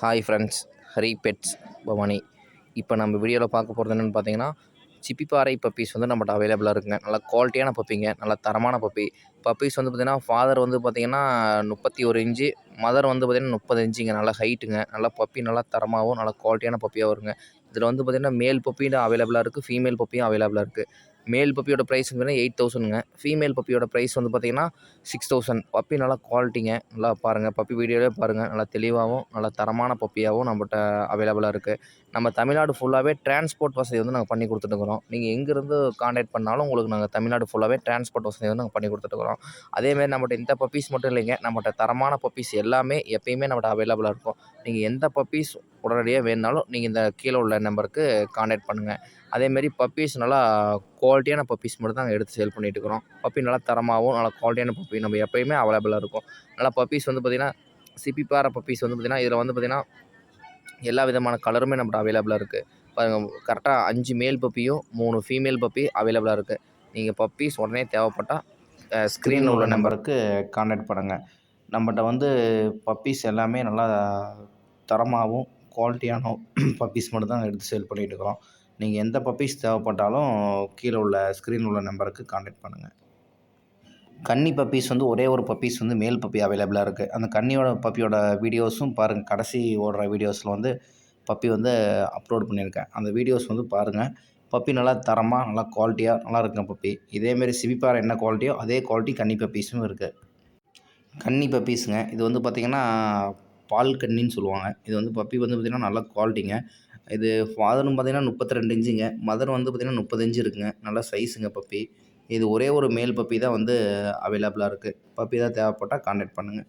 Hi friends, Hari pets Bhavani. இப்போ நம்ம வீடியோவில் பார்க்க போகிறது என்னென்னு பார்த்தீங்கன்னா, சிப்பிப்பாறை பப்பீஸ் வந்து நம்மகிட்ட அவைலபிளாக இருக்குங்க. நல்லா குவாலிட்டியான பப்பிங்க, நல்லா தரமான பப்பி. பப்பீஸ் வந்து பார்த்திங்கன்னா, ஃபாதர் வந்து பார்த்திங்கன்னா 31 இன்ச்சு, மதர் வந்து பார்த்திங்கன்னா 30 இன்ச்சுங்க. நல்லா ஹைட்டுங்க, நல்லா பப்பி நல்லா தரமாகவும் நல்லா குவாலிட்டியான பப்பியாக வருங்க. இதில் வந்து பார்த்திங்கன்னா மேல் பப்பியும் அவைலபிளாக இருக்குது, ஃபீமேல் பப்பியும் அவைலபிளாக இருக்குது. மேல் பப்பியோட ப்ரைஸ் வந்து 8,000ங்க. ஃபீமேல் பப்பியோட ப்ரைஸ் வந்து பார்த்திங்கன்னா 6,000. பப்பி நல்லா குவாலிட்டிங்க. நல்லா பாருங்கள், பப்பி வீடியோவே பாருங்கள். நல்லா தெளிவாகவும் நல்லா தரமான பப்பியாகவும் நம்மகிட்ட அவைலபிளாக இருக்குது. நம்ம தமிழ்நாடு ஃபுல்லாகவே டிரான்ஸ்போர்ட் வசதி வந்து நாங்கள் பண்ணி கொடுத்துட்டுருக்குறோம். நீங்கள் எங்கேருந்து கான்டாக்ட் பண்ணாலும் உங்களுக்கு நாங்கள் தமிழ்நாடு ஃபுல்லாகவே டிரான்ஸ்போர்ட் வசதி வந்து நாங்கள் பண்ணி கொடுத்துட்டுருக்குறோம். அதேமாரி நம்மகிட்ட இந்த பப்பீஸ் மட்டும் இல்லைங்க, நம்மகிட்ட தரமான பப்பீஸ் எல்லாமே எப்பயுமே நம்மகிட்ட அவைலபிளாக இருக்கும். நீங்கள் எந்த பப்பீஸ் உடனடியாக வேணுனாலும் நீங்கள் இந்த கீழே உள்ள நம்பருக்கு கான்டாக்ட் பண்ணுங்கள். அதேமாரி பப்பீஸ் நல்லா குவாலிட்டியான பப்பீஸ் மட்டும் தான் நாங்கள் எடுத்து சேல் பண்ணிகிட்டு இருக்கிறோம். பப்பி நல்லா தரமாகவும் நல்லா குவாலிட்டியான பப்பி நம்ம எப்பயுமே அவைலபிளாக இருக்கும். நல்லா பப்பீஸ் வந்து பார்த்திங்கன்னா, சிப்பிப்பாறை பப்பீஸ் வந்து பார்த்திங்கன்னா, இதில் வந்து பார்த்திங்கன்னா எல்லா விதமான கலருமே நம்மகிட்ட அவைலபிளாக இருக்குது. பாருங்கள், கரெக்டாக 5 மேல் பப்பியும் 3 ஃபீமேல் பப்பி அவைலபிளாக இருக்குது. நீங்கள் பப்பீஸ் உடனே தேவைப்பட்டால் ஸ்க்ரீனில் உள்ள நம்பருக்கு கான்டாக்ட் பண்ணுங்கள். நம்மகிட்ட வந்து பப்பீஸ் எல்லாமே நல்லா தரமாகவும் குவாலிட்டியான பப்பீஸ் மட்டும் தான் எடுத்து சேல் பண்ணிகிட்டு இருக்கிறோம். நீங்கள் எந்த பப்பீஸ் தேவைப்பட்டாலும் கீழே உள்ள ஸ்க்ரீனில் உள்ள நம்பருக்கு கான்டாக்ட் பண்ணுங்கள். கன்னி பப்பீஸ் வந்து ஒரே ஒரு பப்பீஸ் வந்து மேல் பப்பி அவைலபிளாக இருக்குது. அந்த கன்னியோட பப்பியோட வீடியோஸும் பாருங்கள். கடைசி ஓடுற வீடியோஸில் வந்து பப்பி வந்து அப்லோட் பண்ணியிருக்கேன். அந்த வீடியோஸ் வந்து பாருங்கள். பப்பி நல்லா தரமாக நல்லா குவாலிட்டியாக நல்லா இருக்குங்க பப்பி. இதேமாரி சிப்பிப்பாறை என்ன குவாலிட்டியோ அதே குவாலிட்டி கன்னி பப்பீஸும் இருக்குது. கன்னி பப்பீஸுங்க. இது வந்து பார்த்திங்கன்னா பால் கன்னின்னு சொல்லுவாங்க. இது வந்து பப்பி வந்து பார்த்திங்கன்னா நல்ல குவாலிட்டிங்க. இது ஃபாதர்னு பார்த்திங்கன்னா 32 இன்ச்சுங்க. மதர் வந்து பார்த்திங்கன்னா 30 இன்ச்சு இருக்குங்க. நல்ல சைஸுங்க பப்பி. இது ஒரே ஒரு மேல் பப்பி தான் வந்து அவைலபிளாக இருக்குது. பப்பி தான் தேவைப்பட்டால் கான்டாக்ட் பண்ணுங்கள்.